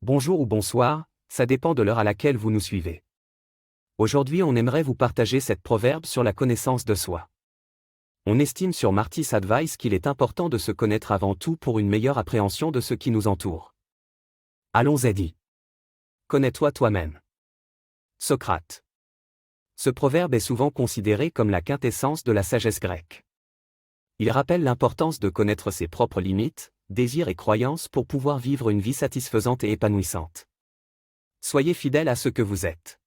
Bonjour ou bonsoir, ça dépend de l'heure à laquelle vous nous suivez. Aujourd'hui, on aimerait vous partager cette proverbe sur la connaissance de soi. On estime sur Martis Advice qu'il est important de se connaître avant tout pour une meilleure appréhension de ce qui nous entoure. Allons-y. Connais-toi toi-même. Socrate. Ce proverbe est souvent considéré comme la quintessence de la sagesse grecque. Il rappelle l'importance de connaître ses propres limites, désirs et croyances pour pouvoir vivre une vie satisfaisante et épanouissante. Soyez fidèle à ce que vous êtes.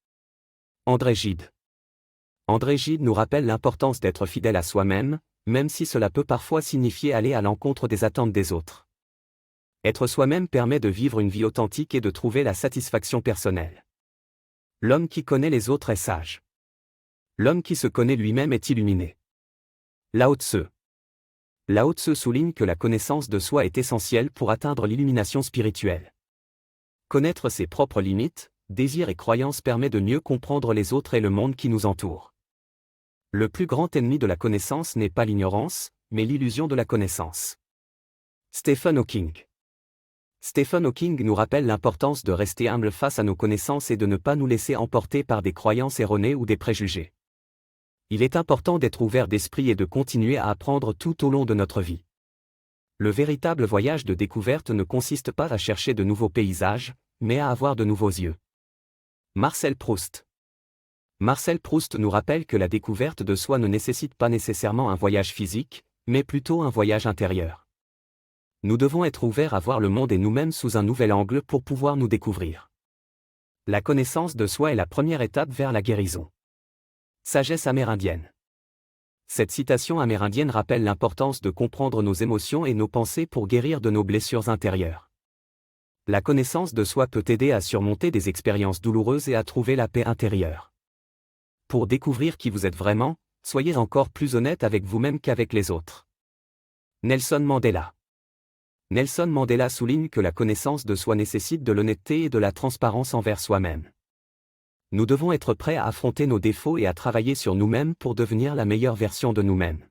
André Gide. André Gide nous rappelle l'importance d'être fidèle à soi-même, même si cela peut parfois signifier aller à l'encontre des attentes des autres. Être soi-même permet de vivre une vie authentique et de trouver la satisfaction personnelle. L'homme qui connaît les autres est sage. L'homme qui se connaît lui-même est illuminé. Lao Tse. Lao Tse souligne que la connaissance de soi est essentielle pour atteindre l'illumination spirituelle. Connaître ses propres limites, désirs et croyances permet de mieux comprendre les autres et le monde qui nous entoure. Le plus grand ennemi de la connaissance n'est pas l'ignorance, mais l'illusion de la connaissance. Stephen Hawking. Stephen Hawking nous rappelle l'importance de rester humble face à nos connaissances et de ne pas nous laisser emporter par des croyances erronées ou des préjugés. Il est important d'être ouvert d'esprit et de continuer à apprendre tout au long de notre vie. Le véritable voyage de découverte ne consiste pas à chercher de nouveaux paysages, mais à avoir de nouveaux yeux. Marcel Proust. Marcel Proust nous rappelle que la découverte de soi ne nécessite pas nécessairement un voyage physique, mais plutôt un voyage intérieur. Nous devons être ouverts à voir le monde et nous-mêmes sous un nouvel angle pour pouvoir nous découvrir. La connaissance de soi est la première étape vers la guérison. Sagesse amérindienne. Cette citation amérindienne rappelle l'importance de comprendre nos émotions et nos pensées pour guérir de nos blessures intérieures. La connaissance de soi peut aider à surmonter des expériences douloureuses et à trouver la paix intérieure. Pour découvrir qui vous êtes vraiment, soyez encore plus honnête avec vous-même qu'avec les autres. Nelson Mandela. Nelson Mandela souligne que la connaissance de soi nécessite de l'honnêteté et de la transparence envers soi-même. Nous devons être prêts à affronter nos défauts et à travailler sur nous-mêmes pour devenir la meilleure version de nous-mêmes.